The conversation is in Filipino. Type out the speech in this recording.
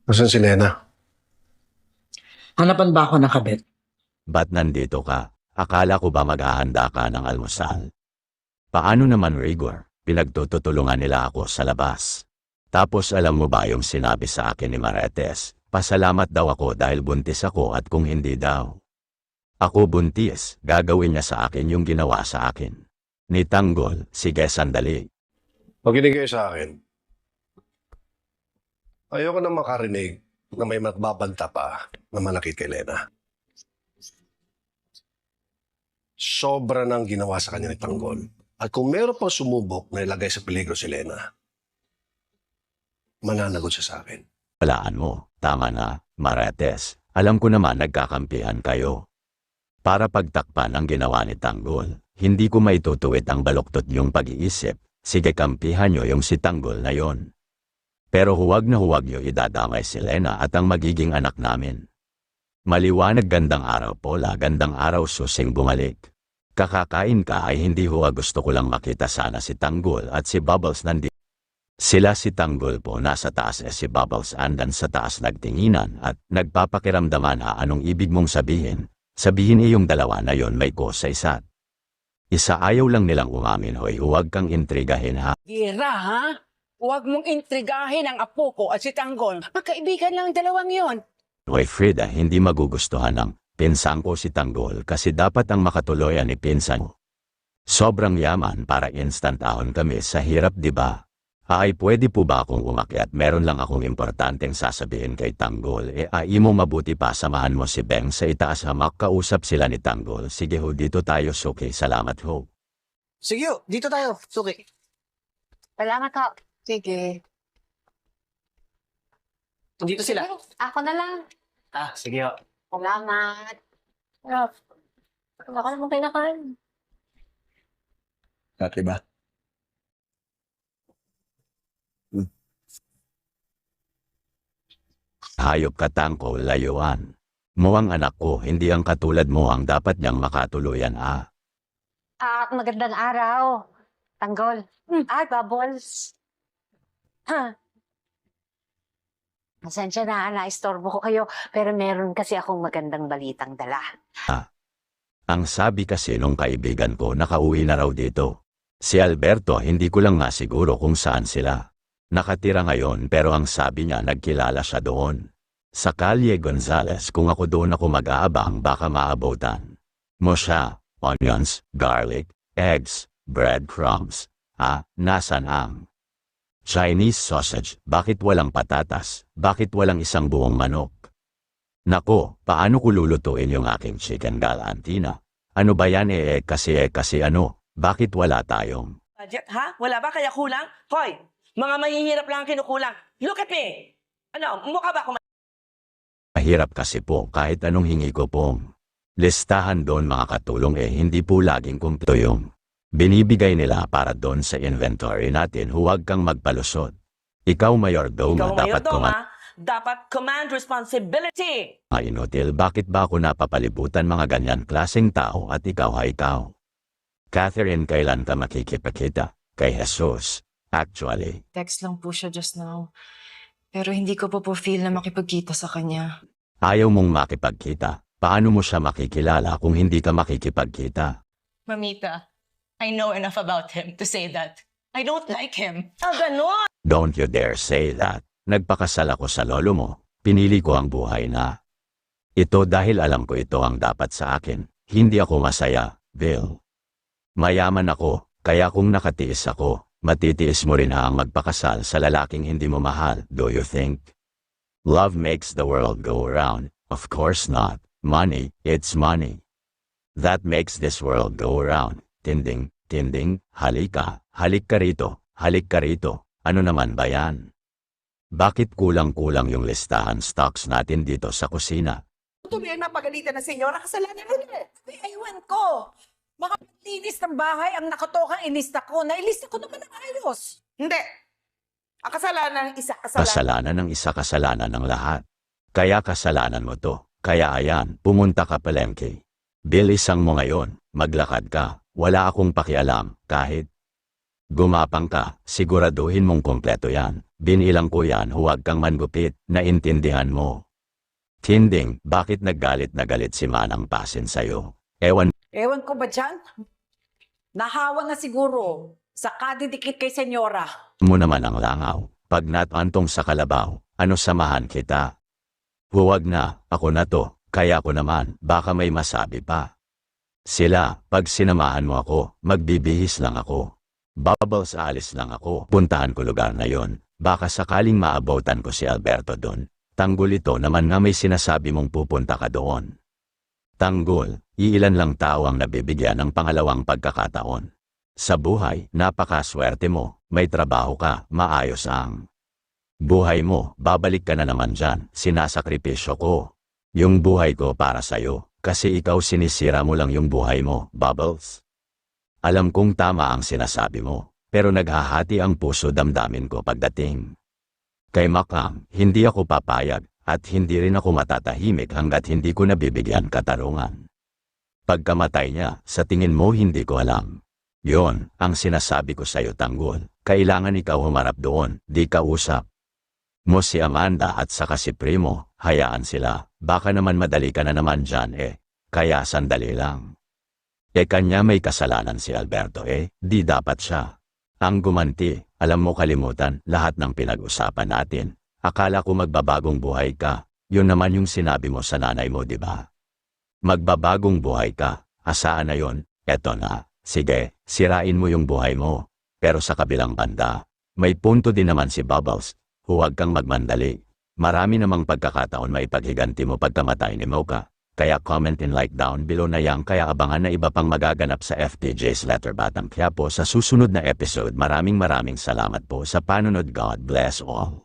Nasaan si Lena? Hanapan ba ako ng kabit? Ba't nandito ka? Akala ko ba maghahanda ka ng almusal? Paano naman, Rigor? Pinagtutulungan nila ako sa labas. Tapos alam mo ba yung sinabi sa akin ni Marites? Pasalamat daw ako dahil buntis ako at kung hindi daw. Ako buntis, gagawin niya sa akin yung ginawa sa akin. Ni Tanggol, sige sandali. Makinig kayo sa akin. Ayoko na makarinig na may magbabanta pa na manakit kay Lena. Sobra nang ginawa sa kanya ni Tanggol. At kung meron pang sumubok na ilagay sa peligro si Lena, mananagot siya sa akin. Walaan mo, tama na, Marites. Alam ko naman nagkakampihan kayo. Para pagtakpan ang ginawa ni Tanggol, hindi ko maitutuwid ang baluktot niyong pag-iisip. Sige kampihan niyo yung si Tanggol na yon. Pero huwag na huwag niyo idadamay si Lena at ang magiging anak namin. Maliwanag gandang araw Pola, gandang araw susing bumalik. Kakakain ka ay hindi huwag gusto ko lang makita sana si Tanggol at si Bubbles nandito. Sila si Tanggol po nasa taas si Bubbles andan sa taas nagtinginan at nagpapakiramdaman anong ibig mong sabihin. Sabihin yung dalawa na yon may ko sa isa't. Isa ayaw lang nilang umamin hoy huwag kang intrigahin ha. Gira, ha? Huwag mong intrigahin ang apo ko at si Tanggol. Magkaibigan lang ang dalawang yon. Hoy Frida hindi magugustuhan ng pinsan ko si Tanggol kasi dapat ang makatuloyan ni pinsan mo. Sobrang yaman para instant ahon kami sa hirap di ba? Ay pwede po ba akong umakyat meron lang akong importanteng sasabihin kay Tanggol ay mo mabuti pa samahan mo si Beng sa itaas hamak kausap sila ni Tanggol. Sige ho dito tayo suki salamat ho. Sige, dito tayo. Suki. Salamat ho. Sige. Dito sila. Ako na lang. Sige. Salamat. Wala ka namang kinakain. Dati ba? Hayop ka Tanggol layuan. Mo ang anak ko hindi ang katulad mo ang dapat niyang makatuluyan Magandang araw. Tanggol. Ay, Bubbles. Pasensya na, naistorbo ko kayo. Pero meron kasi akong magandang balitang dala. Ang sabi kasi nung kaibigan ko nakauwi na raw dito. Si Alberto hindi ko lang nga siguro kung saan sila. Nakatira ngayon pero ang sabi niya nagkilala siya doon. Sa Calle Gonzales kung ako doon ako mag-aabang baka maabutan. Mo siya, onions, garlic, eggs, breadcrumbs. Nasan ang Chinese sausage? Bakit walang patatas? Bakit walang isang buong manok? Nako, paano ko lulutuin yung aking chicken galantina? Ano ba yan kasi ano? Bakit wala tayong Budget, ha? Wala ba? Kaya kulang? Hoy, mga mahihirap lang ang kinukulang. Look at me! Ano, mukha ba ako mahirap kasi po kahit anong hingi ko pong listahan doon mga katulong hindi po laging kumpleto yung binibigay nila para doon sa inventory natin huwag kang magpalusot. Ikaw mayordoma dapat dapat command responsibility. inutil bakit ba ako napapalibutan mga ganyan klaseng tao at ikaw ay ikaw? Catherine kailan ka makikipagkita? Kay Jesus. Actually. Text lang po siya just now. Pero hindi ko po feel na makipagkita sa kanya. Ayaw mong makipagkita. Paano mo siya makikilala kung hindi ka makikipagkita? Mamita, I know enough about him to say that. I don't like him. Ganon! Don't you dare say that. Nagpakasal ako sa lolo mo. Pinili ko ang buhay na ito dahil alam ko ito ang dapat sa akin. Hindi ako masaya, Bill. Mayaman ako, kaya kung nakatiis ako, matitiis mo rin ang magpakasal sa lalaking hindi mo mahal, do you think? Love makes the world go around. Of course not. Money, it's money. That makes this world go around. Tinding, halik ka rito. Ano naman ba yan? Bakit kulang-kulang yung listahan stocks natin dito sa kusina? Tuloy ang napagalitan ng senyora, kasalanan ulit. Ewan ko. Makapagtinis ng bahay ang nakatokang ilista ko. Nailista ko naman ng ayos. Hindi. Ang kasalanan ng isa, Kasalanan ng isa, kasalanan ng lahat. Kaya kasalanan mo to. Kaya ayan, pumunta ka palengke. Bilisang mo ngayon, maglakad ka. Wala akong pakialam, kahit gumapang ka, siguraduhin mong kompleto yan. Binilang ko yan, huwag kang manggupit, naintindihan mo. Tinding, bakit naggalit na galit si Manang Pasin sa'yo? Ewan ko ba dyan? Nahawa na siguro sa kadidikit kay senyora. Mo naman ang langaw, pag natantong sa kalabaw, ano samahan kita? Huwag na, ako na to, kaya ko naman, baka may masabi pa. Sila, pag sinamahan mo ako, magbibihis lang ako. Bubbles, alis lang ako, puntahan ko lugar na yon. Baka sakaling maabotan ko si Alberto doon. Tanggol, ito naman nga may sinasabi mong pupunta ka doon. Tanggol, iilan lang tao ang nabibigyan ng pangalawang pagkakataon. Sa buhay, napakaswerte mo, may trabaho ka, maayos ang buhay mo, babalik ka na naman dyan, sinasakripisyo ko. Yung buhay ko para sa'yo, kasi ikaw sinisira mo lang yung buhay mo, Bubbles. Alam kong tama ang sinasabi mo, pero naghahati ang puso damdamin ko pagdating kay Makam. Hindi ako papayag, at hindi rin ako matatahimik hanggat hindi ko nabibigyan katarungan. Pagkamatay niya, sa tingin mo hindi ko alam. Yon, ang sinasabi ko sa'yo, Tanggol. Kailangan ikaw humarap doon, di kausap mo si Amanda at saka si Primo, hayaan sila, baka naman madali ka na naman dyan kaya sandali lang. Kanya may kasalanan si Alberto di dapat siya ang gumanti. Alam mo, kalimutan lahat ng pinag-usapan natin. Akala ko magbabagong buhay ka, yun naman yung sinabi mo sa nanay mo, di ba? Magbabagong buhay ka, asaan na yon? Eto na, sige, sirain mo yung buhay mo. Pero sa kabilang banda, may punto din naman si Bubbles, huwag kang magmandali. Marami namang pagkakataon maipaghiganti mo pagkamatay ni Mocha. Kaya comment and like down below na yang, kaya abangan na iba pang magaganap sa FPJ's Letter Batang Quiapo sa susunod na episode. Maraming salamat po sa panonood. God bless all.